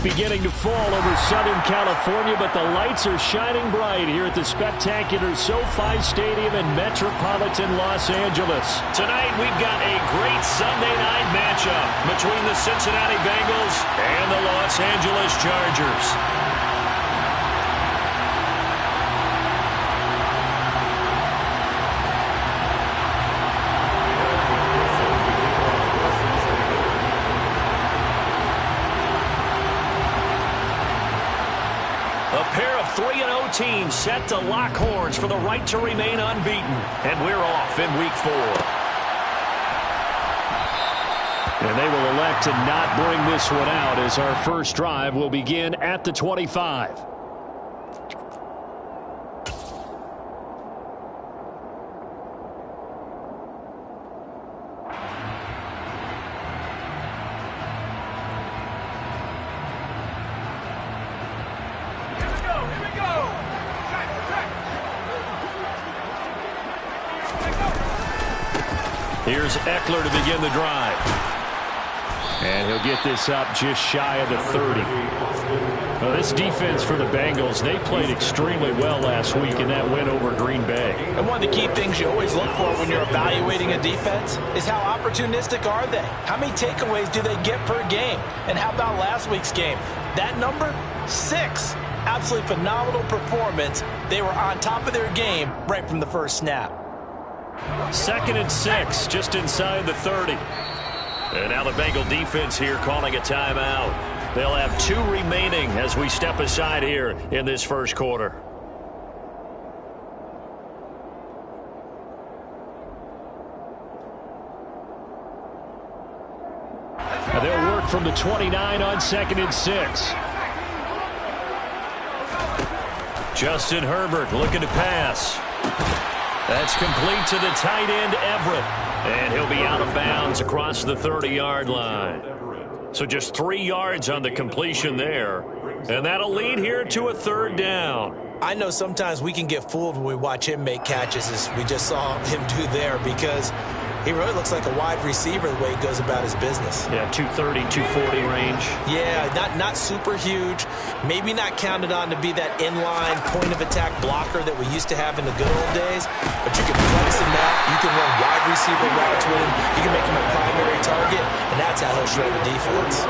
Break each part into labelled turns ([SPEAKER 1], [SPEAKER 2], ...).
[SPEAKER 1] beginning to fall over Southern California, but the lights are shining bright here at the spectacular SoFi Stadium in metropolitan Los Angeles.
[SPEAKER 2] Tonight, we've got a great Sunday night matchup between the Cincinnati Bengals and the Los Angeles Chargers. A pair of 3-0 teams set to lock horns for the right to remain unbeaten. And we're off in Week 4.
[SPEAKER 1] And they will elect to not bring this one out as our first drive will begin at the 25.
[SPEAKER 2] Here's Eckler to begin the drive.
[SPEAKER 1] And he'll get this up just shy of the 30. Well, this defense for the Bengals, they played extremely well last week in that win over Green Bay.
[SPEAKER 3] And one of the key things you always look for when you're evaluating a defense is how opportunistic are they? How many takeaways do they get per game? And how about last week's game? That number, 6. Absolutely phenomenal performance. They were on top of their game right from the first snap.
[SPEAKER 2] 2nd and 6, just inside the 30. And now the Bengal defense here calling a timeout. They'll have 2 remaining as we step aside here in this first quarter.
[SPEAKER 1] Now they'll work from the 29 on 2nd and 6.
[SPEAKER 2] Justin Herbert looking to pass. That's complete to the tight end, Everett. And he'll be out of bounds across the 30-yard line. So just 3 yards on the completion there. And that'll lead here to a 3rd down.
[SPEAKER 3] I know sometimes we can get fooled when we watch him make catches, as we just saw him do there, because he really looks like a wide receiver the way he goes about his business.
[SPEAKER 2] Yeah, 230, 240 range.
[SPEAKER 3] Yeah, not super huge. Maybe not counted on to be that inline point-of-attack blocker that we used to have in the good old days. But you can flex him out. You can run wide receiver routes with him. You can make him a primary target, and that's how he'll shred the defense.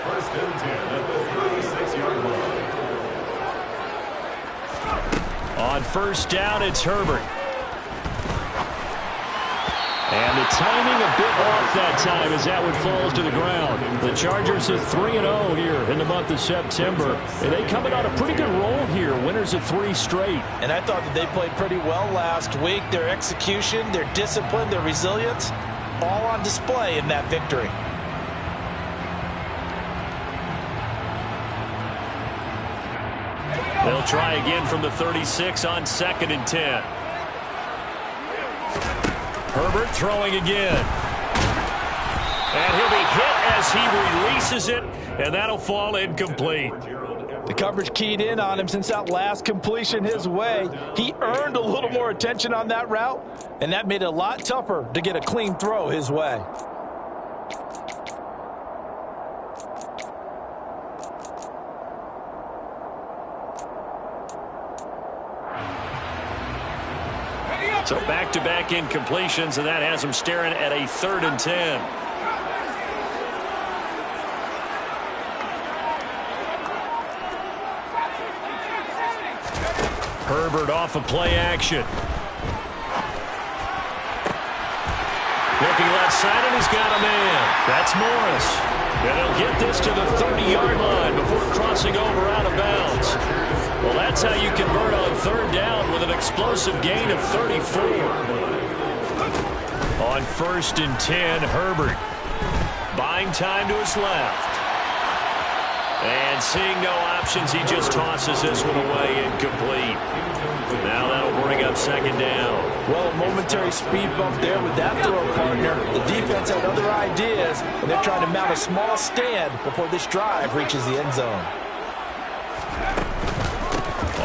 [SPEAKER 4] First and 10 at the 36-yard line.
[SPEAKER 1] On 1st down, it's Herbert. And the timing a bit off that time as that one falls to the ground. The Chargers are 3-0 here in the month of September. And they coming on a pretty good roll here. Winners of 3 straight.
[SPEAKER 3] And I thought that they played pretty well last week. Their execution, their discipline, their resilience, all on display in that victory.
[SPEAKER 2] They'll try again from the 36 on 2nd and 10. Herbert throwing again. And he'll be hit as he releases it, and that'll fall incomplete.
[SPEAKER 3] The coverage keyed in on him since that last completion his way. He earned a little more attention on that route, and that made it a lot tougher to get a clean throw his way.
[SPEAKER 2] So back-to-back incompletions, and that has him staring at a 3rd and 10. Herbert off of play action. Looking left side, and he's got a man. That's Morris. And he'll get this to the 30-yard line before crossing over out of bounds. Well, that's how you convert on 3rd down with an explosive gain of 34. On 1st and 10, Herbert buying time to his left. And seeing no options, he just tosses this one away incomplete. Now that'll bring up 2nd down.
[SPEAKER 3] Well, a momentary speed bump there with that throw partner. The defense had other ideas, and they're trying to mount a small stand before this drive reaches the end zone.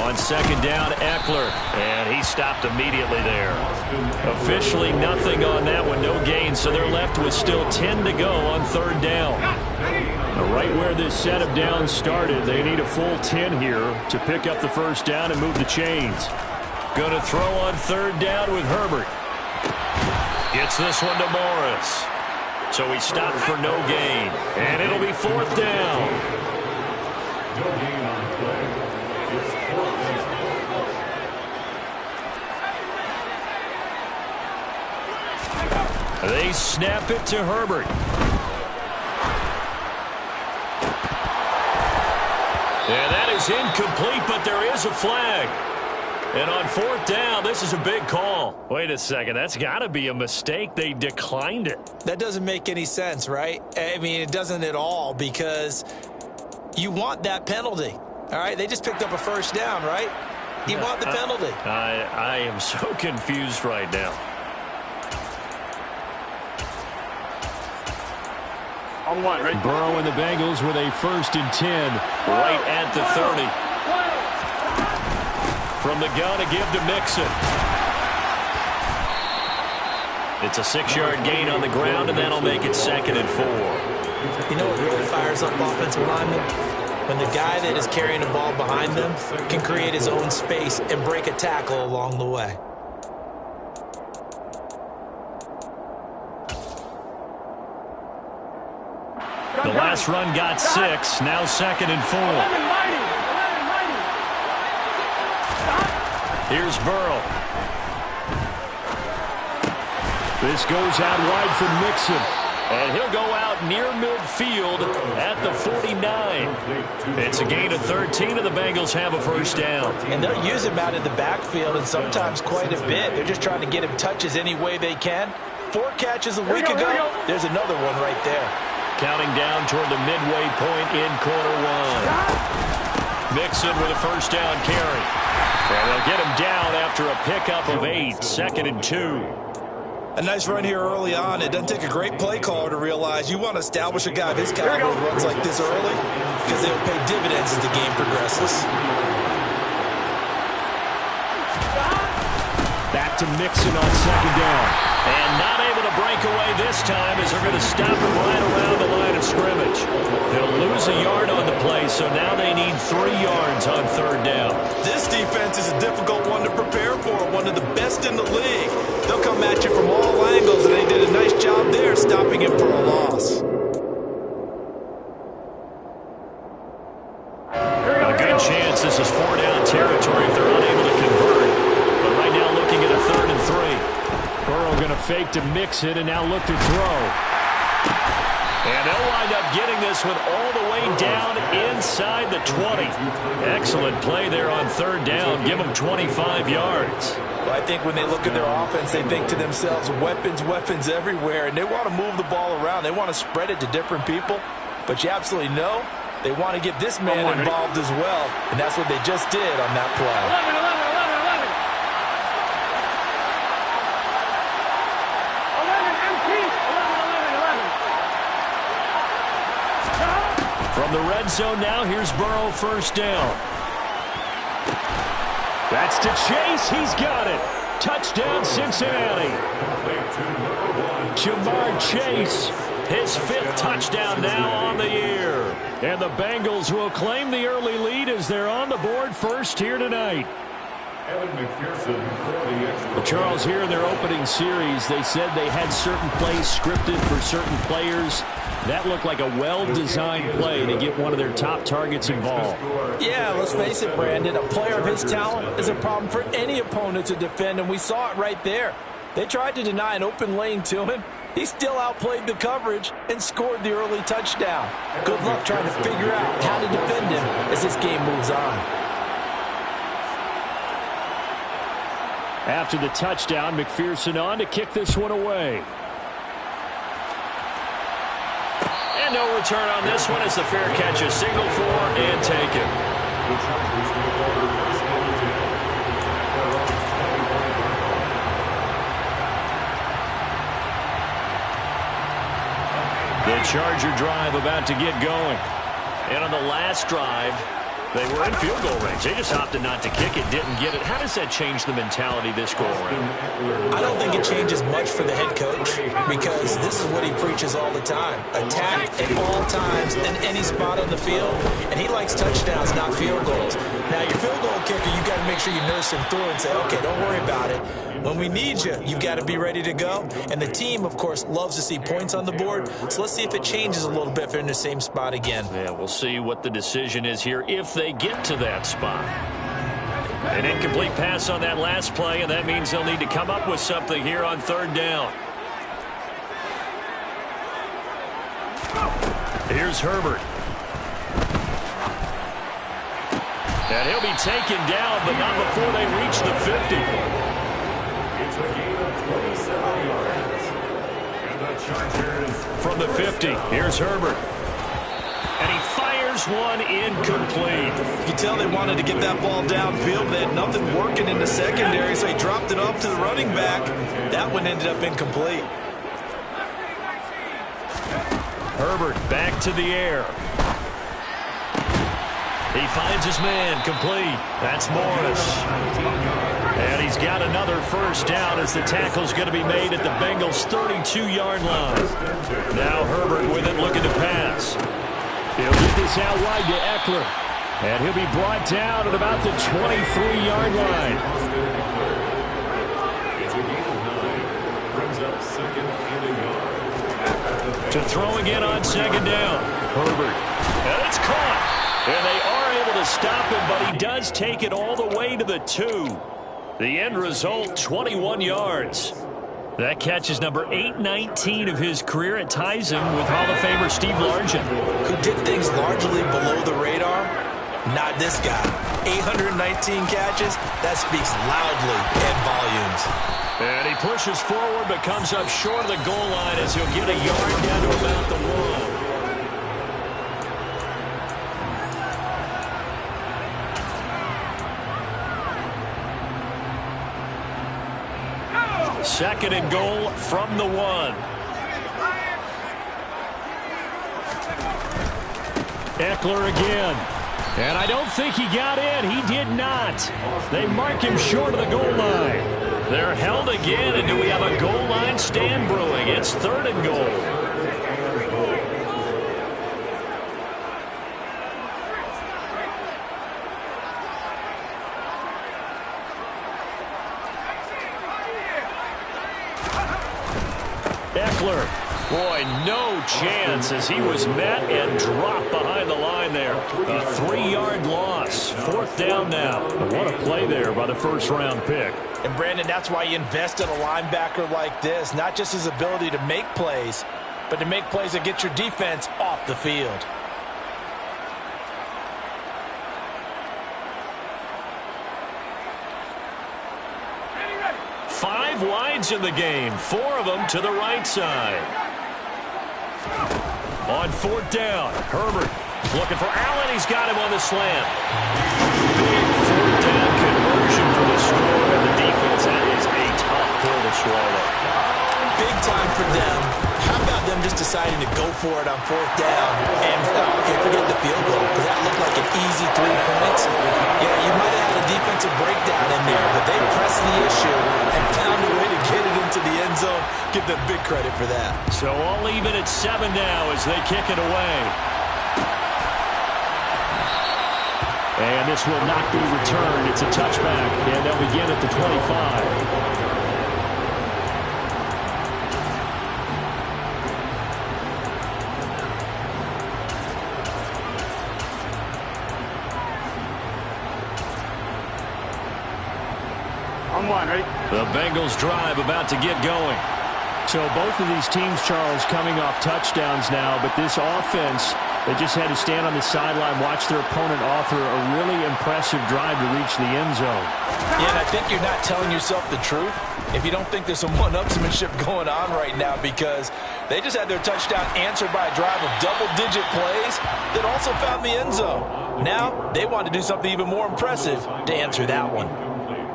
[SPEAKER 2] On second down, Eckler, and he stopped immediately there. Officially nothing on that one, no gain, so they're left with still 10 to go on third down.
[SPEAKER 1] Right where this set of downs started, they need a full 10 here to pick up the first down and move the chains.
[SPEAKER 2] Going to throw on third down with Herbert. Gets this one to Morris. So he stopped for no gain, and it'll be fourth down.
[SPEAKER 4] No gain on the play. It's fourth and 12.
[SPEAKER 2] They snap it to Herbert. And that is incomplete, but there is a flag. And on fourth down, this is a big call. Wait a second, that's got to be a mistake. They declined it.
[SPEAKER 3] That doesn't make any sense, right? I mean, it doesn't at all, because you want that penalty. All right, they just picked up a first down, right? You want the penalty.
[SPEAKER 2] I am so confused right now.
[SPEAKER 5] On one, right?
[SPEAKER 1] Burrow and the Bengals with a 1st and 10.
[SPEAKER 2] Right at the 30. From the gun to give to Mixon. It's a 6-yard gain on the ground, and that'll make it 2nd and 4.
[SPEAKER 3] You know what really fires up offensive linemen? When the guy that is carrying the ball behind them can create his own space and break a tackle along the way.
[SPEAKER 2] The last run got 6, now 2nd and 4. Here's Burrow.
[SPEAKER 1] This goes out wide for Mixon.
[SPEAKER 2] And he'll go out near midfield at the 49. It's a gain of 13, and the Bengals have a first down.
[SPEAKER 3] And they'll use him out in the backfield, and sometimes quite a bit. They're just trying to get him touches any way they can. 4 catches a week ago. There's another one right there.
[SPEAKER 2] Counting down toward the midway point in quarter 1. Mixon with a first down carry. And they'll get him down after a pickup of 8, 2nd and 2.
[SPEAKER 3] A nice run here early on. It doesn't take a great play caller to realize you want to establish a guy of his caliber who runs like this early, because they'll pay dividends as the game progresses.
[SPEAKER 1] Back to Mixon on 2nd down.
[SPEAKER 2] And not able to break away this time, as they're going to stop him right around the line of scrimmage. They'll lose a yard on the play, so now they need 3 yards on third down.
[SPEAKER 3] This defense is a difficult one to prepare for, one of the best in the league. They'll come at you from all angles, and they did a nice job there stopping him for a loss.
[SPEAKER 2] A good chance this is 4-down territory if they're unable to convert. But right now looking at a 3rd and 3.
[SPEAKER 1] Burrow going to fake to Mixon and now look to throw.
[SPEAKER 2] And they'll wind up getting this one all the way down inside the 20. Excellent play there on third down. Give them 25 yards.
[SPEAKER 3] Well, I think when they look at their offense, they think to themselves, weapons, weapons everywhere, and they want to move the ball around. They want to spread it to different people. But you absolutely know they want to get this man involved as well, and that's what they just did on that play.
[SPEAKER 5] 11.
[SPEAKER 1] From the red zone now, here's Burrow, first down. That's to Chase. He's got it. Touchdown, Cincinnati. Jamar Chase, his 5th touchdown now on the year. And the Bengals will claim the early lead as they're on the board first here tonight. Well, Charles, here in their opening series, they said they had certain plays scripted for certain players. That looked like a well-designed play to get one of their top targets involved.
[SPEAKER 3] Yeah, let's face it, Brandon. A player of his talent is a problem for any opponent to defend, and we saw it right there. They tried to deny an open lane to him. He still outplayed the coverage and scored the early touchdown. Good luck trying to figure out how to defend him as this game moves on.
[SPEAKER 1] After the touchdown, McPherson on to kick this one away.
[SPEAKER 2] And no return on this one as the fair catch is signaled for and taken. The Charger drive about to get going. And on the last drive, They were in field goal range. They just opted not to kick it, didn't get it. How does that change the mentality this go-around?
[SPEAKER 3] I don't think it changes much for the head coach because this is what he preaches all the time. Attack at all times in any spot on the field, and he likes touchdowns, not field goals. Now, your field goal kicker, you've got to make sure you nurse him through and say, okay, don't worry about it. When we need you, you've got to be ready to go. And the team, of course, loves to see points on the board. So let's see if it changes a little bit if they're in the same spot again.
[SPEAKER 2] Yeah, we'll see what the decision is here if they get to that spot. An incomplete pass on that last play, and that means they'll need to come up with something here on third down. Here's Herbert. And he'll be taken down, but not before they reach the 50.
[SPEAKER 4] It's a gain of 27 yards. And the Chargers.
[SPEAKER 2] From the 50, here's Herbert. And he fires one incomplete.
[SPEAKER 3] You can tell they wanted to get that ball downfield. They had nothing working in the secondary, so he dropped it off to the running back. That one ended up incomplete.
[SPEAKER 2] Herbert back to the air. He finds his man, complete. That's Morris. And he's got another first down as the tackle's going to be made at the Bengals' 32-yard line. Now Herbert with it, looking to pass.
[SPEAKER 1] He'll get this out wide to Eckler. And he'll be brought down at about the 23-yard line.
[SPEAKER 4] It's a gain of 9. Brings up second and a yard.
[SPEAKER 2] To throw again on second down. Herbert. And it's caught. And they are able to stop him, but he does take it all the way to the 2. The end result, 21 yards. That catch is number 819 of his career. It ties him with Hall of Famer Steve Largent.
[SPEAKER 3] Who did things largely below the radar? Not this guy. 819 catches, that speaks loudly in volumes.
[SPEAKER 2] And he pushes forward but comes up short of the goal line as he'll get a yard down to about the 1. Second and goal from the 1.
[SPEAKER 1] Eckler again. And I don't think he got in. He did not. They mark him short of the goal line.
[SPEAKER 2] They're held again, and do we have a goal line stand brewing? It's third and goal. Eckler, boy, no chance as he was met and dropped behind the line there. A 3-yard loss. Fourth down now.
[SPEAKER 1] What a play there by the first-round pick.
[SPEAKER 3] And, Brandon, that's why you invest in a linebacker like this. Not just his ability to make plays, but to make plays that get your defense off the field.
[SPEAKER 2] Five wides in the game, 4 of them to the right side. On fourth down, Herbert looking for Allen. He's got him on the slant. Big fourth down conversion for the score, and the defense, that is a tough pill to swallow.
[SPEAKER 3] Big time for them. How about them just deciding to go for it on fourth down and, okay, forget the field goal, because that looked like an easy 3 points. Yeah, you might have had a defensive breakdown in there, but they pressed the issue and found a way to get it into the end zone. Give them big credit for that.
[SPEAKER 2] So all even at 7 now as they kick it away.
[SPEAKER 1] And this will not be returned. It's a touchback, and they'll begin at the 25.
[SPEAKER 5] On 1, ready?
[SPEAKER 2] The Bengals drive about to get going.
[SPEAKER 1] So both of these teams, Charles, coming off touchdowns now, but this offense, they just had to stand on the sideline, watch their opponent author a really impressive drive to reach the end zone.
[SPEAKER 3] Yeah, and I think you're not telling yourself the truth if you don't think there's some one-upsmanship going on right now, because they just had their touchdown answered by a drive of double-digit plays that also found the end zone. Now they want to do something even more impressive to answer that one.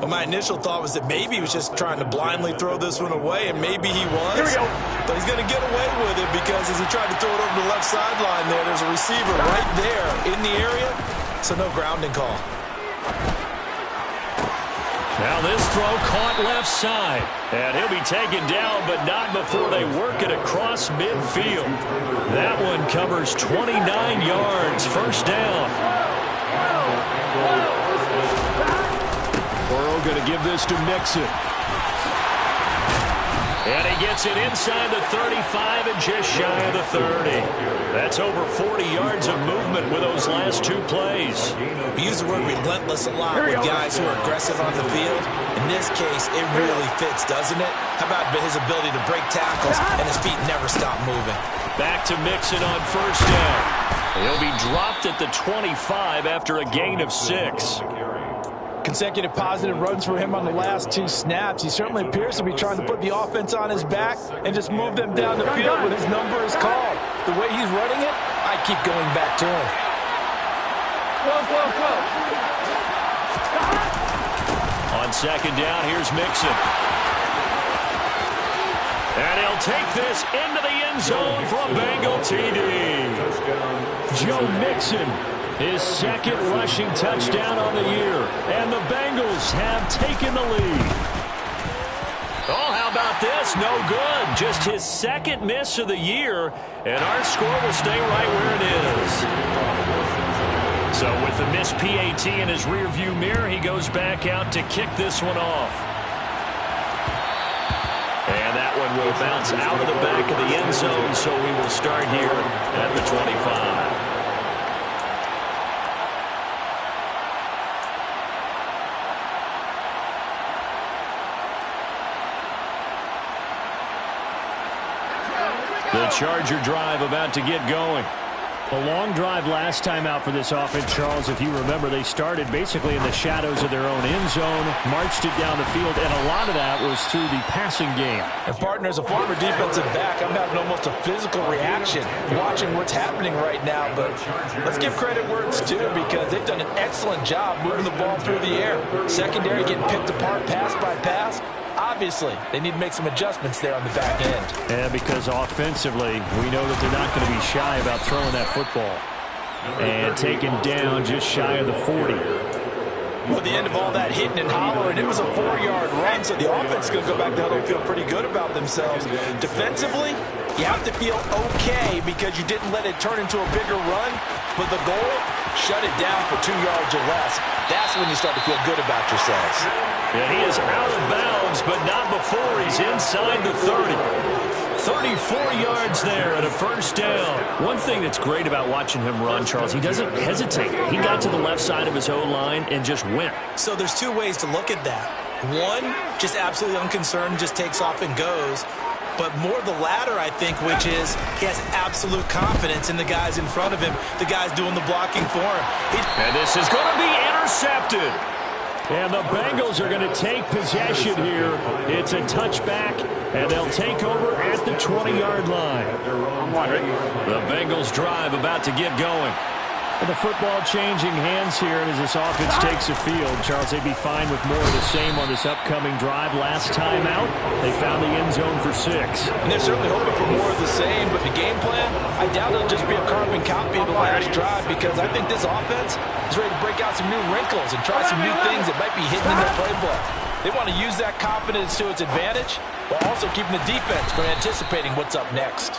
[SPEAKER 3] Well, my initial thought was that maybe he was just trying to blindly throw this one away, and maybe he was.
[SPEAKER 5] Here we go.
[SPEAKER 3] But he's going to get away with it because as he tried to throw it over the left sideline there's a receiver right there in the area. so no grounding call.
[SPEAKER 2] Now this throw caught left side. And he'll be taken down, but not before they work it across midfield. That one covers 29 yards. First down.
[SPEAKER 1] Burrow going to give this to Mixon.
[SPEAKER 2] And he gets it inside the 35 and just shy of the 30. That's over 40 yards of movement with those last two plays.
[SPEAKER 3] We use the word relentless a lot with guys who are aggressive on the field. In this case, it really fits, doesn't it? How about his ability to break tackles and his feet never stop moving?
[SPEAKER 2] Back to Mixon on first down. He'll be dropped at the 25 after a gain of 6.
[SPEAKER 3] Consecutive positive runs for him on the last 2 snaps. He certainly appears to be trying to put the offense on his back and just move them down the field when his number is called. The way he's running it, I keep going back to him.
[SPEAKER 2] On second down, here's Mixon. And he'll take this into the end zone for a Bengal TD.
[SPEAKER 1] Joe Mixon, his second rushing touchdown on the year. And the Bengals have taken the lead.
[SPEAKER 2] Oh, how about this? No good. Just his second miss of the year. And our score will stay right where it is. So with the missed PAT in his rearview mirror, he goes back out to kick this one off. And that one will bounce out of the back of the end zone, so we will start here at the 25. The Charger drive about to get going.
[SPEAKER 1] A long drive last time out for this offense, Charles. If you remember, they started basically in the shadows of their own end zone, marched it down the field, and a lot of that was through the passing game.
[SPEAKER 3] And partner, as a former defensive back, I'm having almost a physical reaction watching what's happening right now. But let's give credit where it's due, because they've done an excellent job moving the ball through the air. Secondary getting picked apart pass by pass. Obviously, they need to make some adjustments there on the back end.
[SPEAKER 1] And because offensively, we know that they're not going to be shy about throwing that football. And taken down just shy of the 40.
[SPEAKER 3] At the end of all that hitting and hollering, it was a 4-yard run, so the offense is going to go back to huddle and feel pretty good about themselves. Defensively, you have to feel okay because you didn't let it turn into a bigger run, but the goal, shut it down for 2 yards or less. That's when you start to feel good about yourselves.
[SPEAKER 2] And he is out of bounds, but not before he's inside the 30. 34 yards there and a first down. One thing that's great about watching him run, Charles, he doesn't hesitate. He got to the left side of his O-line and just went.
[SPEAKER 3] So there's 2 ways to look at that. One, just absolutely unconcerned, just takes off and goes. But more the latter, I think, which is he has absolute confidence in the guys in front of him, the guys doing the blocking for him.
[SPEAKER 2] And this is going to be intercepted.
[SPEAKER 1] And the Bengals are going to take possession here. It's a touchback, and they'll take over at the 20-yard line.
[SPEAKER 2] The Bengals drive about to get going.
[SPEAKER 1] And the football changing hands here as this offense takes the field. Charles, they'd be fine with more of the same on this upcoming drive. Last time out, they found the end zone for 6.
[SPEAKER 3] And they're certainly hoping for more of the same, but the game plan, I doubt it'll just be a carbon copy of the last drive, because I think this offense is ready to break out some new wrinkles and try some new things that might be hidden in their playbook. They want to use that confidence to its advantage while also keeping the defense from anticipating what's up next.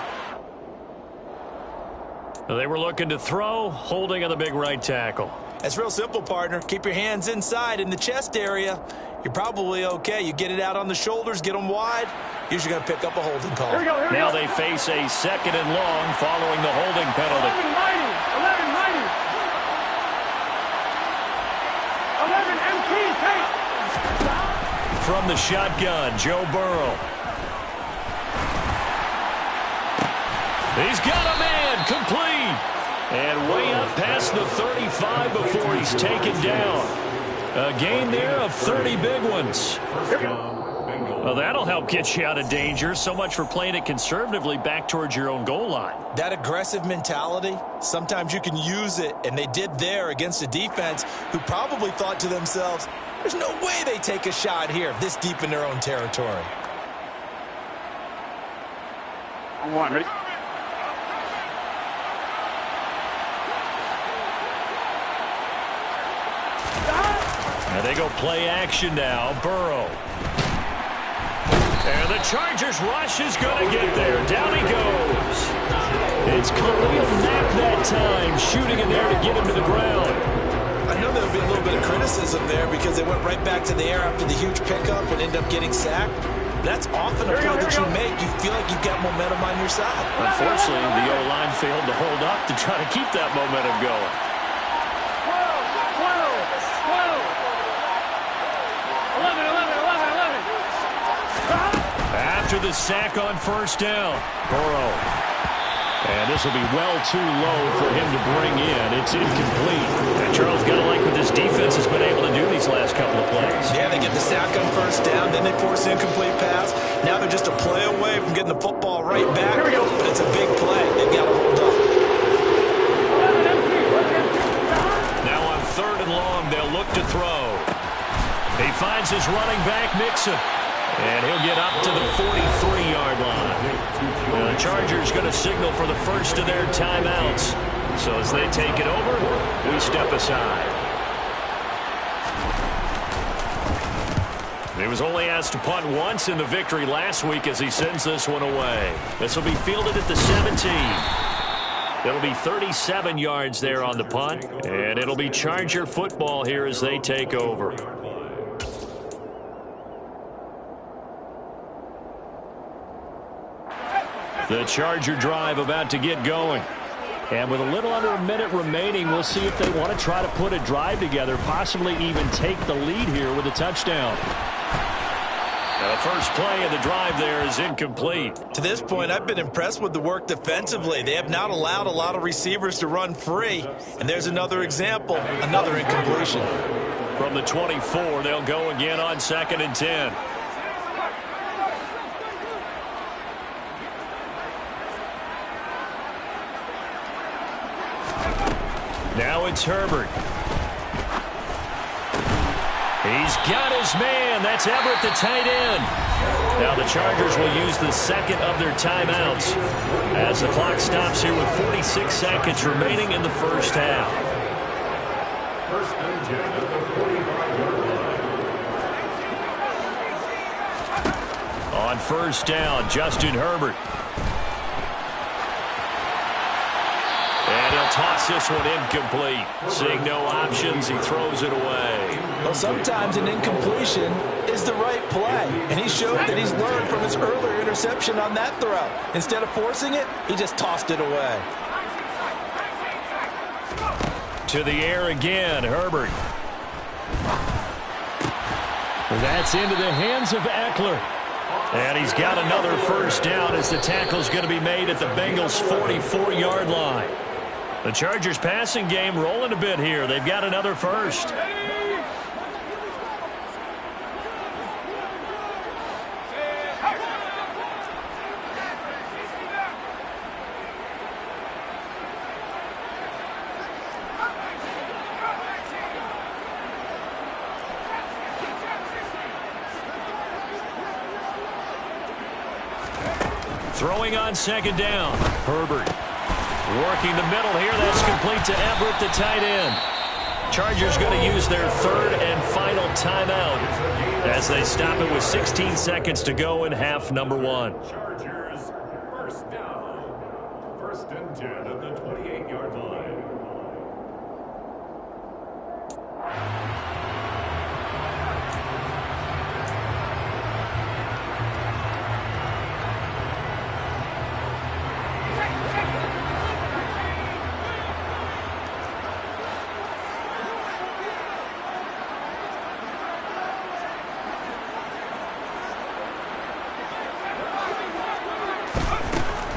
[SPEAKER 2] They were looking to throw, holding on the big right tackle.
[SPEAKER 3] It's real simple, partner. Keep your hands inside in the chest area. You're probably okay. You get it out on the shoulders, get them wide. Usually going to pick up a holding call.
[SPEAKER 2] Now they face a 2nd and long following the holding penalty.
[SPEAKER 5] 11 MT, take.
[SPEAKER 2] From the shotgun, Joe Burrow. He's got a man, complete. And way up past the 35 before he's taken down. A gain there of 30 big ones. Well, that'll help get you out of danger. So much for playing it conservatively back towards your own goal line.
[SPEAKER 3] That aggressive mentality, sometimes you can use it, and they did there against a defense who probably thought to themselves, there's no way they take a shot here this deep in their own territory.
[SPEAKER 5] On 1, ready?
[SPEAKER 2] And they go play action now. Burrow. And the Chargers rush is going to get there. Down he goes. It's Khalil Mack that time, shooting in there to get him to the ground.
[SPEAKER 3] I know there'll be a little bit of criticism there because they went right back to the air after the huge pickup and ended up getting sacked. That's often a play that you make. You feel like you've got momentum on your side.
[SPEAKER 1] Unfortunately, the O-line failed to hold up to try to keep that momentum going.
[SPEAKER 5] 11.
[SPEAKER 1] After the sack on first down, Burrow. And this will be well too low for him to bring in. It's incomplete.
[SPEAKER 2] And Charles, got to like what this defense has been able to do these last couple of plays.
[SPEAKER 3] Yeah, they get the sack on first down, then they force an incomplete pass. Now they're just a play away from getting the football right back. But it's a big play. They've got to hold up.
[SPEAKER 2] Now on 3rd and long, they'll look to throw. He finds his running back, Mixon. And he'll get up to the 43-yard line. The Chargers going to signal for the first of their timeouts. So as they take it over, we step aside. He was only asked to punt once in the victory last week as he sends this one away. This will be fielded at the 17. It'll be 37 yards there on the punt. And it'll be Charger football here as they take over.
[SPEAKER 1] The Charger drive about to get going. And with a little under a minute remaining, we'll see if they want to try to put a drive together, possibly even take the lead here with a touchdown.
[SPEAKER 2] Now the first play of the drive there is incomplete.
[SPEAKER 3] To this point, I've been impressed with the work defensively. They have not allowed a lot of receivers to run free. And there's another example, another incompletion.
[SPEAKER 2] From the 24, they'll go again on 2nd and 10. Now it's Herbert. He's got his man. That's Everett, the tight end. Now the Chargers will use the second of their timeouts as the clock stops here with 46 seconds remaining in the first half.
[SPEAKER 4] First and 10 at the 45-yard line.
[SPEAKER 2] On first down, Justin Herbert. And he'll toss this one incomplete. Seeing no options, he throws it away.
[SPEAKER 3] Well, sometimes an incompletion is the right play. And he showed that he's learned from his earlier interception on that throw. Instead of forcing it, he just tossed it away.
[SPEAKER 2] To the air again, Herbert.
[SPEAKER 1] That's into the hands of Eckler.
[SPEAKER 2] And he's got another first down as the tackle's going to be made at the Bengals' 44-yard line. The Chargers passing game rolling a bit here. They've got another first. Throwing on 2nd down, Herbert. Working the middle here. That's complete to Everett, the tight end. Chargers going to use their 3rd and final timeout as they stop it with 16 seconds to go in half number 1.
[SPEAKER 4] Chargers, first down. First and 10 at the 28-yard line.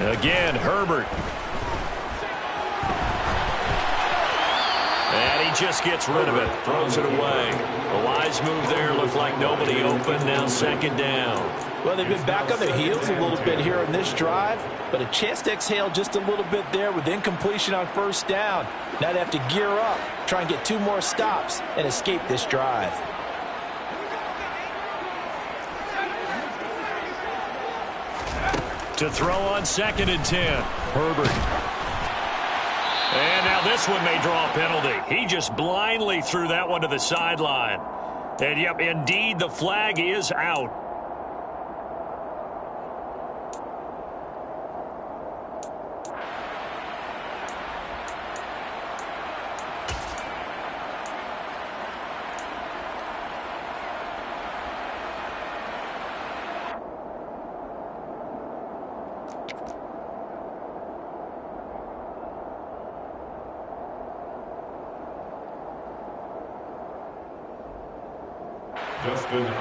[SPEAKER 2] Again, Herbert. And he just gets rid of it. Throws it away. A wise move there. Looked like nobody open. Now 2nd down.
[SPEAKER 3] Well, they've been back on their heels a little bit here in this drive, but a chance to exhale just a little bit there with incompletion on first down. Now they have to gear up, try and get 2 more stops, and escape this drive.
[SPEAKER 2] To throw on 2nd and 10. Herbert. And now this one may draw a penalty. He just blindly threw that one to the sideline. And, yep, indeed, the flag is out.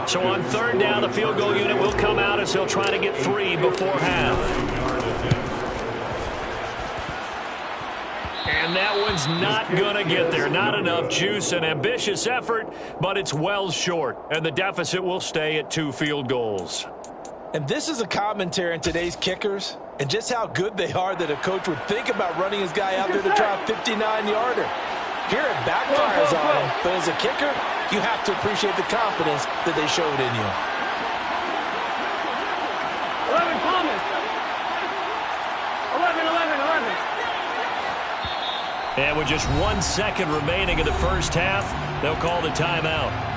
[SPEAKER 2] So on third down, the field goal unit will come out as he'll try to get 3 before half. And that one's not going to get there. Not enough juice. An ambitious effort, but it's well short. And the deficit will stay at 2 field goals.
[SPEAKER 3] And this is a commentary on today's kickers and just how good they are that a coach would think about running his guy out there to try a 59-yarder. Here it backfires on him, but as a kicker, you have to appreciate the confidence that they showed in you.
[SPEAKER 5] 11 Thomas. 11.
[SPEAKER 2] And with just 1 second remaining in the first half, they'll call the timeout.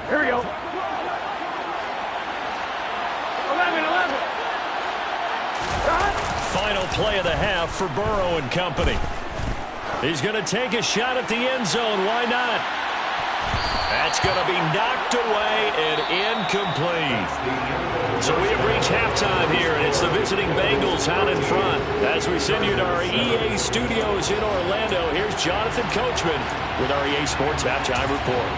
[SPEAKER 5] Here we go. 11.
[SPEAKER 2] Final play of the half for Burrow and company. He's going to take a shot at the end zone. Why not? That's going to be knocked away and incomplete. So we have reached halftime here, and it's the visiting Bengals out in front. As we send you to our EA studios in Orlando, here's Jonathan Coachman with our EA Sports Halftime Report.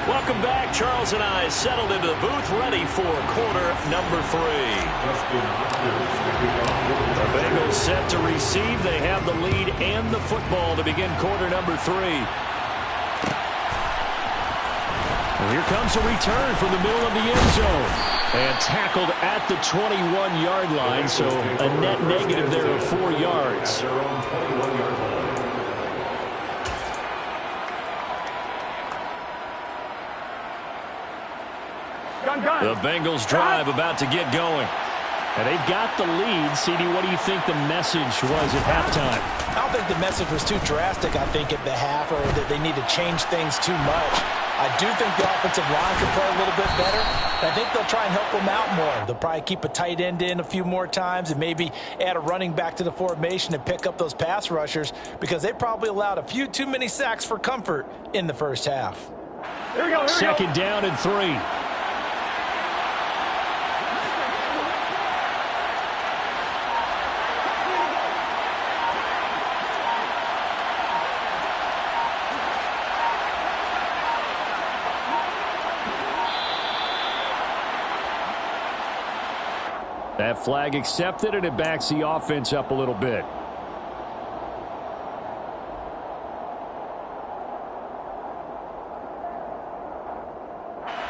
[SPEAKER 2] Welcome back. Charles and I settled into the booth, ready for quarter number 3. The Bengals set to receive. They have the lead and the football to begin quarter number 3. Well, here comes a return from the middle of the end zone. And tackled at the 21-yard line, so a net negative there of 4 yards. The Bengals drive about to get going. And they've got the lead. CD, what do you think the message was at halftime?
[SPEAKER 3] I don't think the message was too drastic, I think, at the half, or that they need to change things too much. I do think the offensive line could play a little bit better. I think they'll try and help them out more. They'll probably keep a tight end in a few more times and maybe add a running back to the formation and pick up those pass rushers because they probably allowed a few too many sacks for comfort in the first half.
[SPEAKER 5] Here we go.
[SPEAKER 1] Second down and 3. That flag accepted, and it backs the offense up a little bit.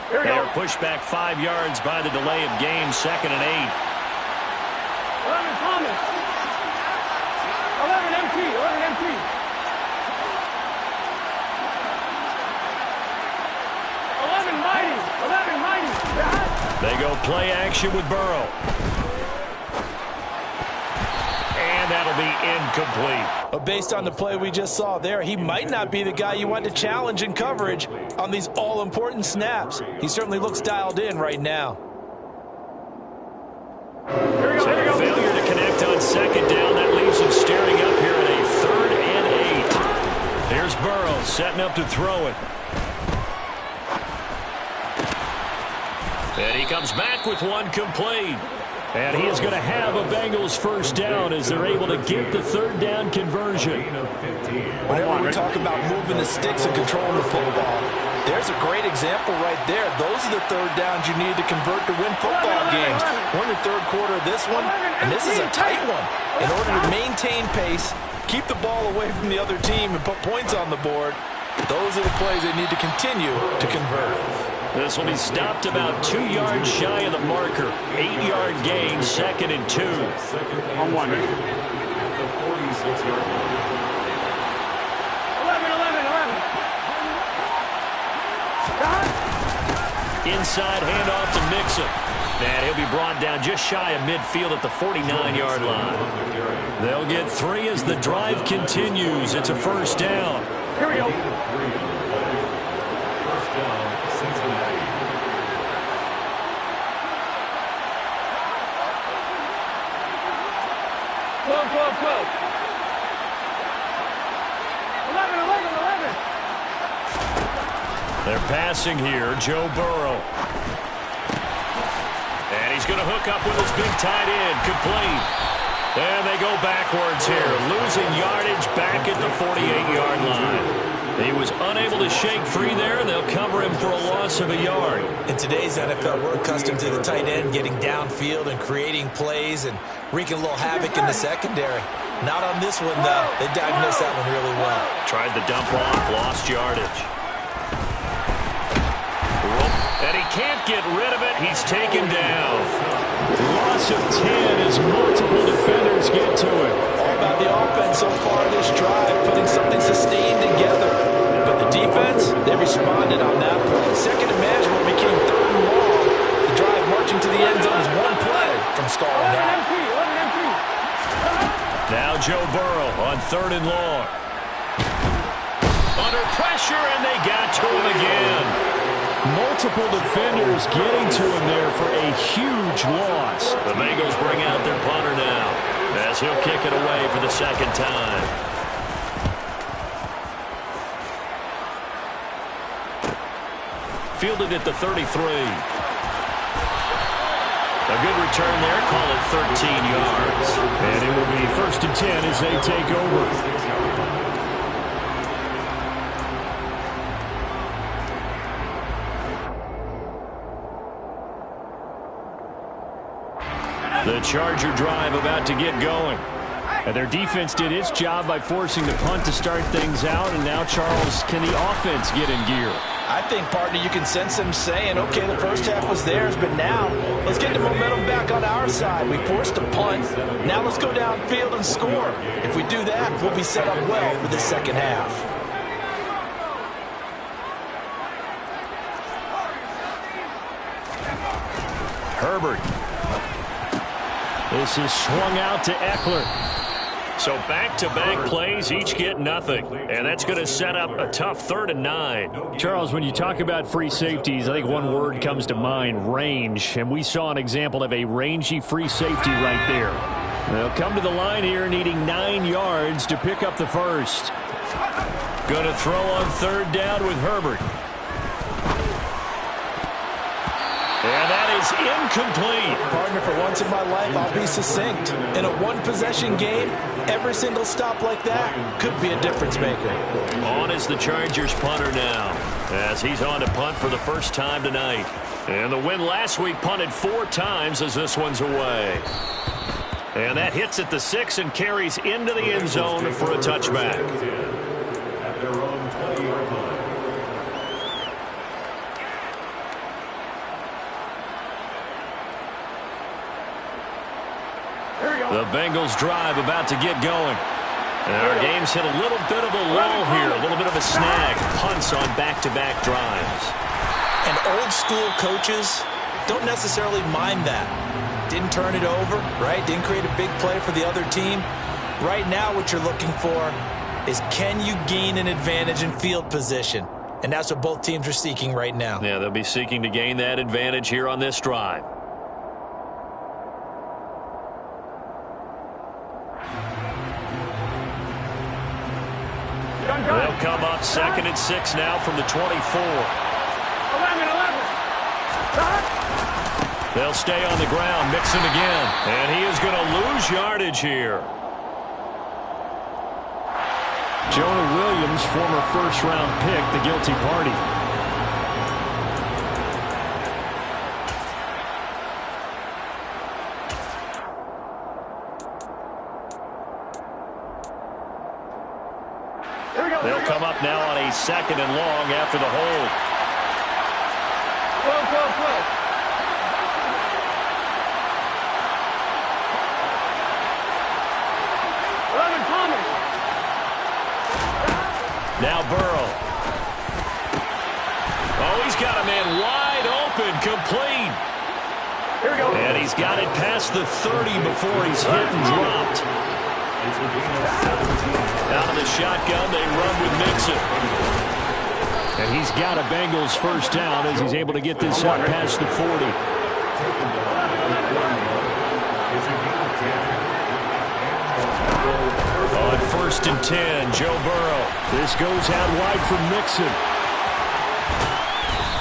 [SPEAKER 2] They are pushed back 5 yards by the delay of game, 2nd and 8.
[SPEAKER 5] 11 Thomas. 11 MT. 11 MT. 11 Mighty. 11 Mighty.
[SPEAKER 2] They go play action with Burrow. And that'll be incomplete.
[SPEAKER 3] But based on the play we just saw there, he might not be the guy you want to challenge in coverage on these all-important snaps. He certainly looks dialed in right now.
[SPEAKER 2] So a failure to connect on 2nd down. That leaves him staring up here at a 3rd and 8. Here's Burrow setting up to throw it. And he comes back with one complete.
[SPEAKER 1] And he is going to have a Bengals first down as they're able to get the 3rd down conversion.
[SPEAKER 3] Whenever we talk about moving the sticks and controlling the football, there's a great example right there. Those are the 3rd downs you need to convert to win football games. We're in the 3rd quarter of this one, and this is a tight one. In order to maintain pace, keep the ball away from the other team, and put points on the board, those are the plays they need to continue to convert.
[SPEAKER 2] This will be stopped about 2 yards shy of the marker. 8-yard gain, 2nd and 2.
[SPEAKER 5] On 1. 11, 11, 11.
[SPEAKER 2] Inside handoff to Mixon. And he'll be brought down just shy of midfield at the 49-yard line. They'll get 3 as the drive continues. It's a first down.
[SPEAKER 5] Here we go.
[SPEAKER 4] First down, Cincinnati.
[SPEAKER 5] Close. 11, 11, 11.
[SPEAKER 2] They're passing here. Joe Burrow. And he's going to hook up with his big tight end. Complete. And they go backwards here. Losing yardage back at the 48-yard line. He was unable to shake free there, and they'll cover him for a loss of a yard.
[SPEAKER 3] In today's NFL, we're accustomed to the tight end getting downfield and creating plays and wreaking a little havoc in the secondary. Not on this one, though. They diagnosed that one really well.
[SPEAKER 2] Tried the dump off, lost yardage. And he can't get rid of it. He's taken down.
[SPEAKER 1] Loss of 10 as multiple defenders get to him.
[SPEAKER 3] All about the offense so far this drive, putting something sustained together. But the defense, they responded on that play. Second and management became 3rd and long. The drive marching to the end zone is one play from stalling out.
[SPEAKER 5] 11,
[SPEAKER 2] Now Joe Burrow on 3rd and long. Under pressure, and they got to him again.
[SPEAKER 1] Multiple defenders getting to him there for a huge loss.
[SPEAKER 2] The Bengals bring out their punter now as he'll kick it away for the 2nd time. Fielded at the 33. A good return there, call it 13 yards.
[SPEAKER 1] And it will be 1st and 10 as they take over.
[SPEAKER 2] The Charger drive about to get going.
[SPEAKER 1] And their defense did its job by forcing the punt to start things out. And now, Charles, can the offense get in gear?
[SPEAKER 3] I think, partner, you can sense them saying, okay, the first half was theirs, but now let's get the momentum back on our side. We forced a punt. Now let's go downfield and score. If we do that, we'll be set up well for the second half.
[SPEAKER 2] Herbert.
[SPEAKER 1] This is swung out to Eckler.
[SPEAKER 2] So back-to-back plays, each get nothing. And that's going to set up a tough 3rd and 9.
[SPEAKER 1] Charles, when you talk about free safeties, I think one word comes to mind, range. And we saw an example of a rangy free safety right there. They'll come to the line here needing 9 yards to pick up the first.
[SPEAKER 2] Going to throw on 3rd down with Herbert. And that is incomplete.
[SPEAKER 3] Partner, for once in my life, I'll be succinct. In a one-possession game, every single stop like that could be a difference maker.
[SPEAKER 2] On is the Chargers punter now, as he's on to punt for the first time tonight. And the win last week punted 4 times as this one's away. And that hits at the 6 and carries into the end zone for a touchback.
[SPEAKER 4] At their own 20-yard line.
[SPEAKER 2] The Bengals drive about to get going. And our game's hit a little bit of a lull here, a little bit of a snag. Punts on back-to-back drives.
[SPEAKER 3] And old-school coaches don't necessarily mind that. Didn't turn it over, right? Didn't create a big play for the other team. Right now what you're looking for is, can you gain an advantage in field position? And that's what both teams are seeking right now.
[SPEAKER 2] Yeah, they'll be seeking to gain that advantage here on this drive. They'll come up 2nd and 6 now from the 24.
[SPEAKER 5] 11, 11.
[SPEAKER 2] They'll stay on the ground, Mixon again. And he is going to lose yardage here.
[SPEAKER 1] Jonah Williams, former first-round pick, the guilty party.
[SPEAKER 2] They'll come up now on a 2nd and long after the hold. Now Burrow. Oh, he's got a man wide open, complete.
[SPEAKER 5] Here we go.
[SPEAKER 2] And he's got it past the 30 before he's hit and dropped. Out of the shotgun, they run with Mixon.
[SPEAKER 1] And he's got a Bengals first down as he's able to get this up past the 40.
[SPEAKER 2] On 1st and 10, Joe Burrow.
[SPEAKER 1] This goes out wide for Mixon.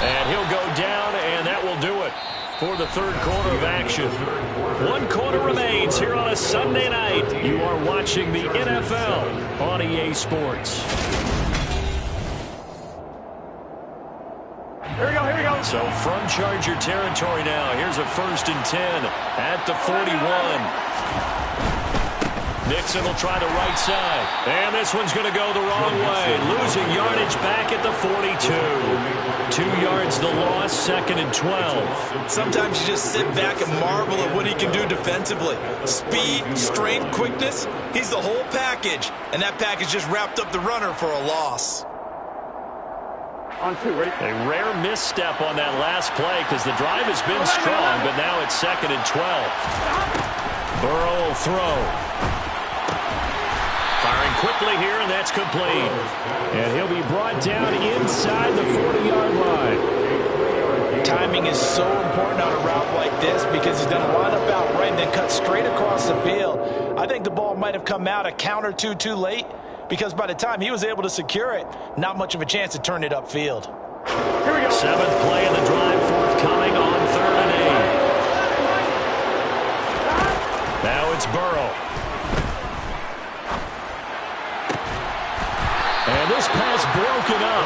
[SPEAKER 2] And he'll go down, and that will do it for the third quarter of action. 1 quarter remains here on a Sunday night. You are watching the NFL on EA Sports.
[SPEAKER 5] Here we go, here we go.
[SPEAKER 2] So from Charger territory now, here's a 1st and 10 at the 41. Mixon will try the right side. And this one's going to go the wrong way. Losing yardage back at the 42. 2 yards the loss, 2nd and 12.
[SPEAKER 3] Sometimes you just sit back and marvel at what he can do defensively. Speed, strength, quickness. He's the whole package. And that package just wrapped up the runner for a loss.
[SPEAKER 5] On 2, ready?
[SPEAKER 2] A rare misstep on that last play because the drive has been strong, but now it's 2nd and 12. Burrow will throw. Firing quickly here, and that's complete.
[SPEAKER 1] And he'll be brought down inside the 40-yard line.
[SPEAKER 3] Timing is so important on a route like this because he's going to line up out right and then cut straight across the field. I think the ball might have come out a count or two too late because by the time he was able to secure it, not much of a chance to turn it upfield.
[SPEAKER 5] Here we go.
[SPEAKER 2] 7th play of the drive forthcoming on 3rd and 8. Now it's Burrow.
[SPEAKER 1] And this pass broken up.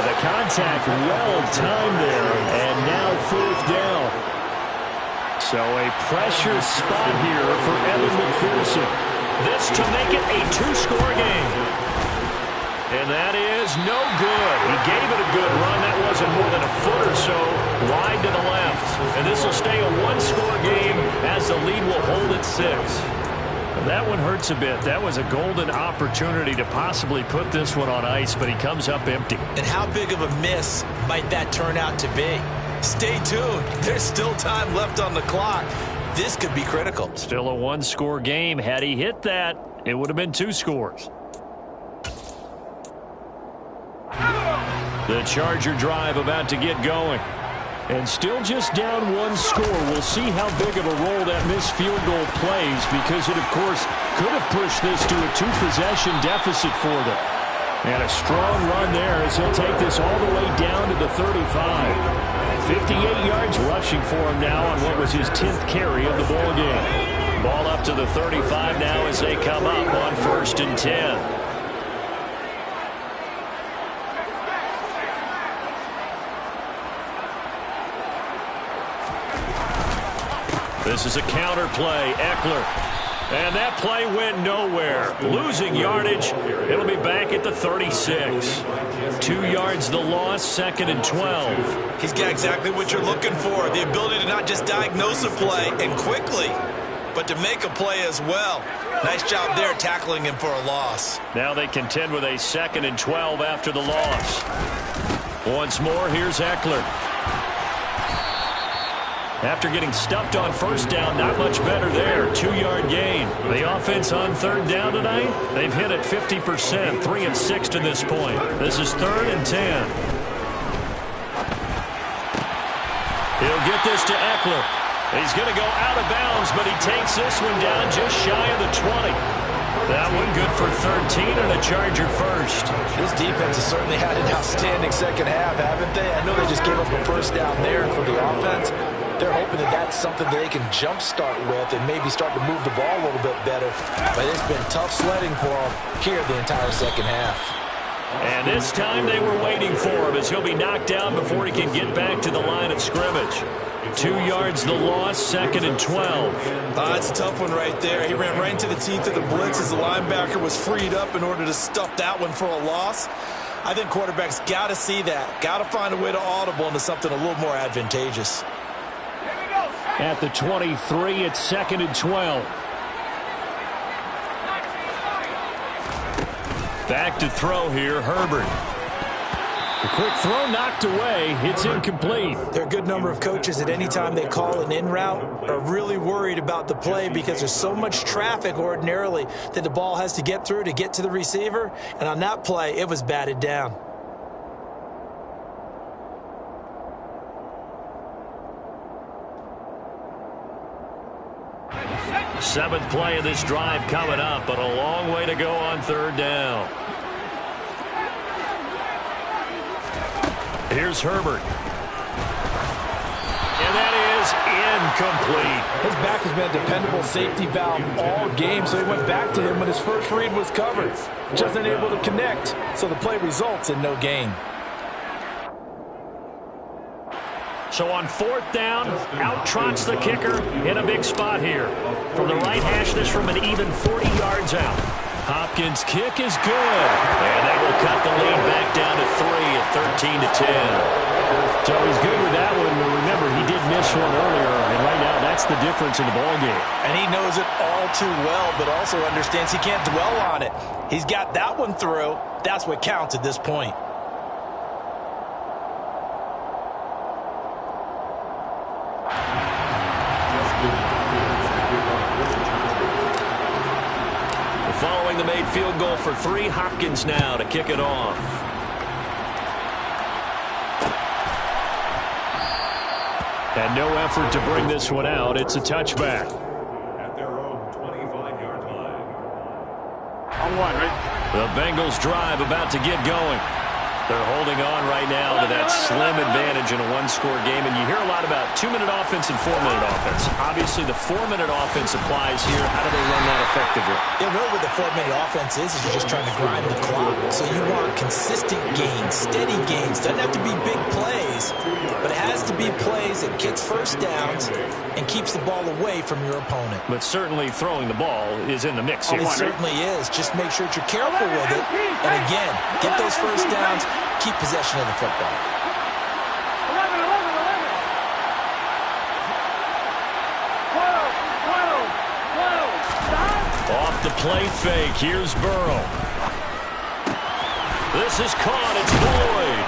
[SPEAKER 1] The contact well timed there, and now 4th down. So a pressure spot here for Evan McPherson.
[SPEAKER 2] This to make it a 2-score game. And that is no good. He gave it a good run. That wasn't more than a foot or so wide to the left. And this will stay a 1-score game as the lead will hold at 6.
[SPEAKER 1] That one hurts a bit. That was a golden opportunity to possibly put this one on ice, but he comes up empty.
[SPEAKER 3] And how big of a miss might that turn out to be? Stay tuned. There's still time left on the clock. This could be critical.
[SPEAKER 1] Still a 1-score game. Had he hit that, it would have been 2 scores. The Charger drive about to get going. And still just down 1 score. We'll see how big of a role that missed field goal plays because it, of course, could have pushed this to a 2-possession deficit for them. And a strong run there as he'll take this all the way down to the 35. 58 yards rushing for him now on what was his 10th carry of the ball game. Ball up to the 35 now as they come up on 1st and 10. This is a counter play. Eckler. And that play went nowhere. Losing yardage. It'll be back at the 36. 2 yards the loss, 2nd and 12.
[SPEAKER 3] He's got exactly what you're looking for. The ability to not just diagnose a play and quickly, but to make a play as well. Nice job there tackling him for a loss.
[SPEAKER 2] Now they contend with a 2nd and 12 after the loss. Once more, here's Eckler. After getting stuffed on 1st down, not much better there. 2-yard gain. The offense on 3rd down tonight, they've hit it 50%, 3 of 6 to this point. This is 3rd and 10. He'll get this to Eckler. He's going to go out of bounds, but he takes this one down just shy of the 20. That one good for 13 and a Charger first.
[SPEAKER 3] This defense has certainly had an outstanding second half, haven't they? I know they just gave up a 1st down there for the offense. They're hoping that that's something that they can jumpstart with and maybe start to move the ball a little bit better. But it's been tough sledding for them here the entire second half.
[SPEAKER 2] And this time they were waiting for him as he'll be knocked down before he can get back to the line of scrimmage. 2 yards the loss, 2nd and 12.
[SPEAKER 3] That's a tough one right there. He ran right into the teeth of the blitz as the linebacker was freed up in order to stuff that one for a loss. I think quarterbacks got to see that. Got to find a way to audible into something a little more advantageous.
[SPEAKER 1] At the 23, it's 2nd and 12.
[SPEAKER 2] Back to throw here, Herbert.
[SPEAKER 1] A quick throw knocked away. It's incomplete.
[SPEAKER 3] There are a good number of coaches at any time they call an in route are really worried about the play because there's so much traffic ordinarily that the ball has to get through to get to the receiver. And on that play, it was batted down.
[SPEAKER 2] Seventh play of this drive coming up, but a long way to go on 3rd down. Here's Herbert. And that is incomplete.
[SPEAKER 3] His back has been a dependable safety valve all game, so he went back to him when his first read was covered. Just unable to connect, so the play results in no gain.
[SPEAKER 2] So on 4th down, out trots the kicker in a big spot here. From the right hash, this from an even 40 yards out. Hopkins' kick is good. And they will cut the lead back down to 3 at 13-10.
[SPEAKER 1] So he's good with that one. But remember, he did miss one earlier. And right now, that's the difference in the ballgame.
[SPEAKER 3] And he knows it all too well, but also understands he can't dwell on it. He's got that one through. That's what counts at this point.
[SPEAKER 2] Following the made field goal for 3, Hopkins now to kick it off.
[SPEAKER 1] And no effort to bring this one out. It's a touchback.
[SPEAKER 4] At their own 25-yard line.
[SPEAKER 5] On 1, right?
[SPEAKER 2] The Bengals drive about to get going. They're holding on right now to that slim advantage in a one-score game. And you hear a lot about 2-minute offense and 4-minute offense. Obviously, the 4-minute offense applies here. How do they run that effectively?
[SPEAKER 3] Yeah, really what the 4-minute offense is you're just trying to grind the clock. So you want consistent gains, steady gains. Doesn't have to be big plays, but it has to be plays that gets first downs and keeps the ball away from your opponent.
[SPEAKER 2] But certainly throwing the ball is in the mix here.
[SPEAKER 3] It certainly is. Just make sure that you're careful with it. And again, get those first downs, keep possession of the football.
[SPEAKER 5] 11, 11, 11. 12, 12, 12. Stop.
[SPEAKER 2] Off the play fake. Here's Burrow. This is caught. It's Boyd.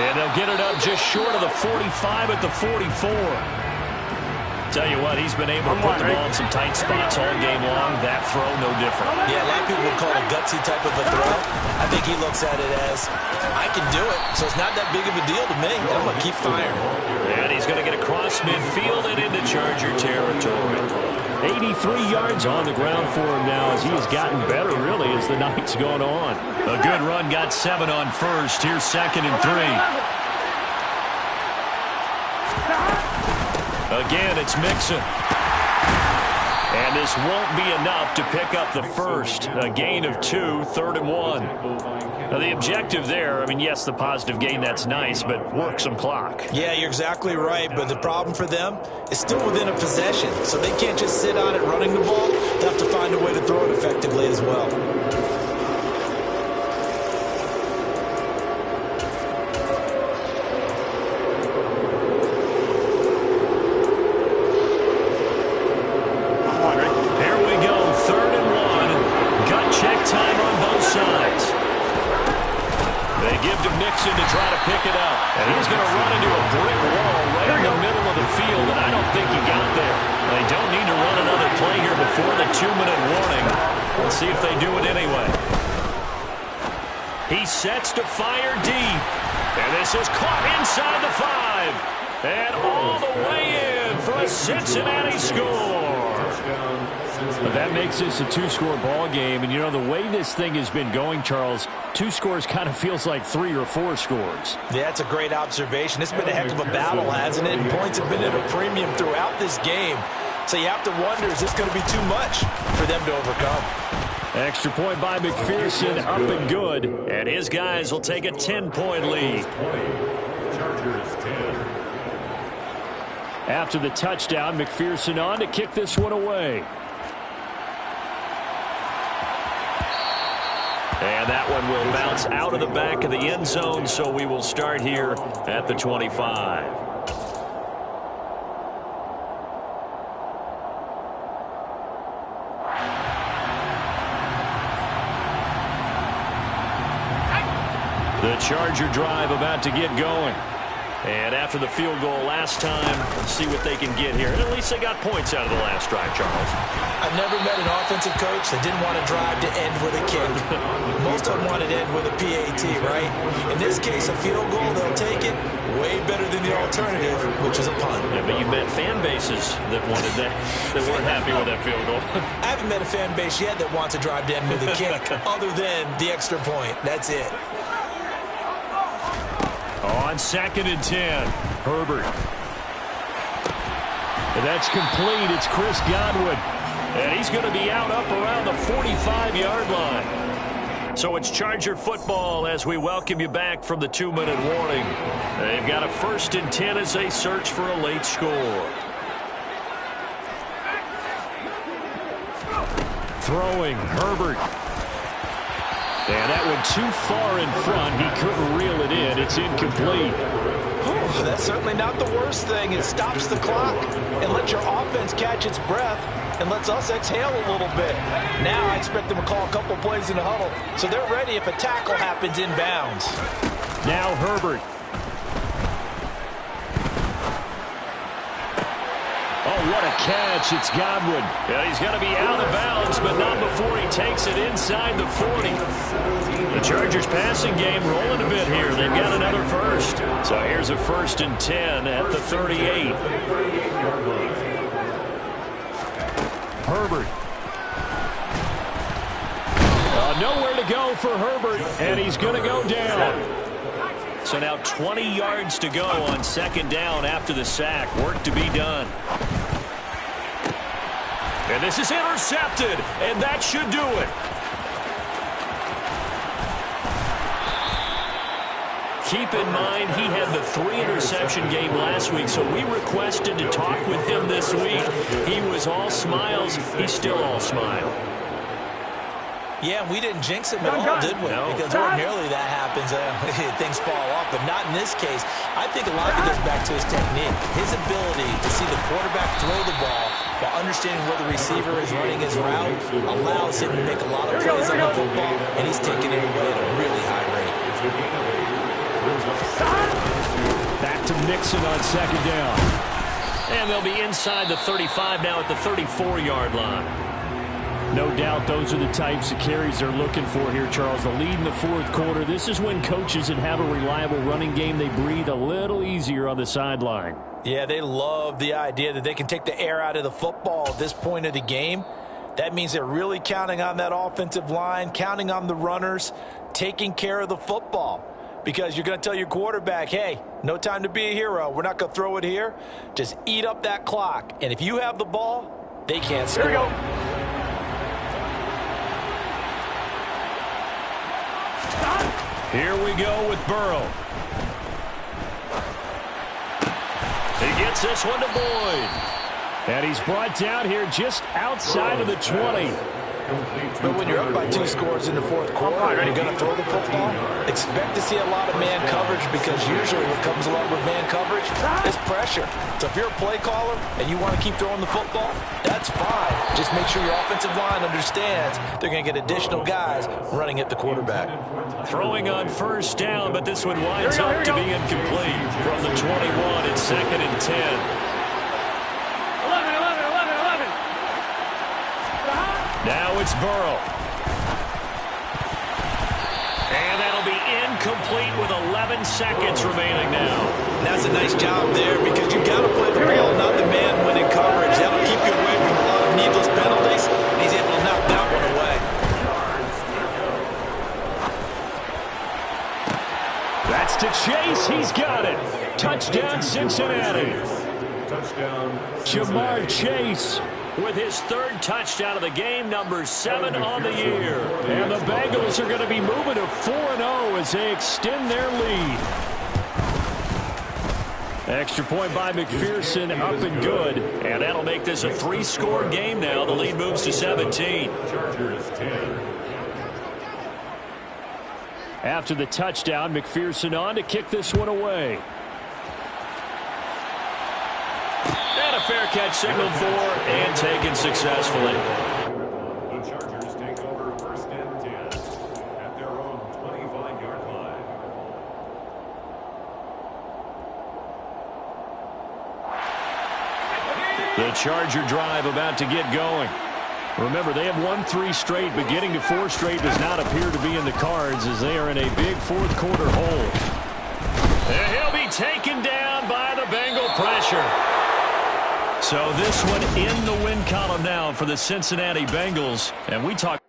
[SPEAKER 2] And they'll get it up just short of the 45 at the 44. Tell you what, he's been able to put the ball in some tight spots all game long. That throw, no different.
[SPEAKER 3] Yeah, a lot of people would call it a gutsy type of a throw. I think he looks at it as, I can do it, so it's not that big of a deal to me. I'm going to keep firing.
[SPEAKER 2] And he's going to get across midfield and into Charger territory.
[SPEAKER 1] 83 yards on the ground for him now as he has gotten better, really, as the night's gone on.
[SPEAKER 2] A good run, got 7 on first. Here's 2nd and 3. Again, it's Mixon. And this won't be enough to pick up the first. A gain of 2, 3rd and 1. Now, the objective there, I mean, yes, the positive gain, that's nice, but work some clock.
[SPEAKER 3] Yeah, you're exactly right, but the problem for them is still within a possession, so they can't just sit on it running the ball. They have to find a way to throw it effectively as well.
[SPEAKER 2] To try to pick it up. And he's going to run into a brick wall right in the middle of the field, and I don't think he got there. They don't need to run another play here before the 2-minute warning. We'll see if they do it anyway. He sets to fire deep. And this is caught inside the 5. And all the way in for a Cincinnati score.
[SPEAKER 1] That makes this a 2-score ball game. And, you know, the way this thing has been going, Charles, 2 scores kind of feels like 3 or 4 scores.
[SPEAKER 3] Yeah, that's a great observation. It's been a heck of a battle, hasn't it? And points have been at a premium throughout this game. So you have to wonder, is this going to be too much for them to overcome?
[SPEAKER 1] Extra point by McPherson, up and good.
[SPEAKER 2] And his guys will take a 10-point lead.
[SPEAKER 4] Chargers 10.
[SPEAKER 1] After the touchdown, McPherson on to kick this one away.
[SPEAKER 2] And And that one will bounce out of the back of the end zone, so we will start here at the 25. The Charger drive about to get going. And after the field goal last time, see what they can get here. And at least they got points out of the last drive, Charles.
[SPEAKER 3] I've never met an offensive coach that didn't want to drive to end with a kick. Most of them wanted to end with a PAT, right? In this case, a field goal, they'll take it. Way better than the alternative, which is a punt.
[SPEAKER 2] Yeah, but you met fan bases that wanted that, that weren't happy with that field goal.
[SPEAKER 3] I haven't met a fan base yet that wants to drive to end with a kick, other than the extra point. That's it.
[SPEAKER 1] On 2nd and 10, Herbert. And that's complete. It's Chris Godwin. And he's going to be out up around the 45-yard line. So it's Charger football as we welcome you back from the 2-minute warning. They've got a 1st and 10 as they search for a late score. Throwing, Herbert. And that went too far in front. He couldn't reel it in. It's incomplete.
[SPEAKER 3] Oh, that's certainly not the worst thing. It stops the clock and lets your offense catch its breath and lets us exhale a little bit. Now I expect them to call a couple plays in the huddle, so they're ready if a tackle happens inbounds.
[SPEAKER 1] Now Herbert. Oh, what a catch. It's Godwin.
[SPEAKER 2] Yeah, he's going to be out of bounds, but not before he takes it inside the 40. The Chargers passing game rolling a bit here. They've got another first. So here's a 1st and 10 at the 38.
[SPEAKER 1] Herbert. Nowhere to go for Herbert, and he's going to go down.
[SPEAKER 2] So now 20 yards to go on 2nd down after the sack. Work to be done. And this is intercepted, and that should do it. Keep in mind, he had the 3-interception game last week, so we requested to talk with him this week. He was all smiles. He's still all smile.
[SPEAKER 3] Yeah, we didn't jinx him at all, did we?
[SPEAKER 2] No.
[SPEAKER 3] Because ordinarily that happens, things fall off, but not in this case. I think a lot of it goes back to his technique, his ability to see the quarterback throw the ball while understanding where the receiver is running his route allows him to make a lot of plays on the football, and he's taking it away at a really high rate.
[SPEAKER 1] Back to Mixon on 2nd down.
[SPEAKER 2] And they'll be inside the 35 now at the 34-yard line.
[SPEAKER 1] No doubt those are the types of carries they're looking for here, Charles. The lead in the 4th quarter. This is when coaches that have a reliable running game, they breathe a little easier on the sideline.
[SPEAKER 3] Yeah, they love the idea that they can take the air out of the football at this point of the game. That means they're really counting on that offensive line, counting on the runners, taking care of the football. Because you're going to tell your quarterback, hey, no time to be a hero. We're not going to throw it here. Just eat up that clock. And if you have the ball, they can't score.
[SPEAKER 5] Here we go.
[SPEAKER 2] Here we go with Burrow. He gets this one to Boyd.
[SPEAKER 1] And he's brought down here just outside of the 20.
[SPEAKER 3] But when you're up by 2 scores in the 4th quarter and you're going to throw the football, expect to see a lot of man coverage, because usually what comes along with man coverage is pressure. So if you're a play caller and you want to keep throwing the football, that's fine. Just make sure your offensive line understands they're going to get additional guys running at the quarterback.
[SPEAKER 2] Throwing on 1st down, but this one winds up to be incomplete. From the 21, it's 2nd and 10. Now it's Burrow. And that'll be incomplete with 11 seconds remaining now.
[SPEAKER 3] That's a nice job there, because you've got to play the ball, not the man when in coverage. That'll keep you away from a lot of needless penalties. He's able to knock that one away.
[SPEAKER 1] That's to Chase. He's got it. Touchdown, Cincinnati.
[SPEAKER 4] Touchdown.
[SPEAKER 1] Jamar Chase
[SPEAKER 2] with his 3rd touchdown of the game, number 7 on the year.
[SPEAKER 1] And the Bengals are going to be moving to 4-0 as they extend their lead. Extra point by McPherson, up and good.
[SPEAKER 2] And that'll make this a 3-score game now. The lead moves to 17.
[SPEAKER 4] Chargers 10.
[SPEAKER 1] After the touchdown, McPherson on to kick this one away.
[SPEAKER 2] And a fair catch signaled for and taken successfully.
[SPEAKER 4] The Chargers take over first and 10 at their own 25-yard line.
[SPEAKER 1] The Charger drive about to get going. Remember, they have won 3 straight, but getting to 4 straight does not appear to be in the cards as they are in a big fourth quarter hole.
[SPEAKER 2] And he'll be taken down by the Bengal pressure.
[SPEAKER 1] So this one in the win column now for the Cincinnati Bengals. And we talk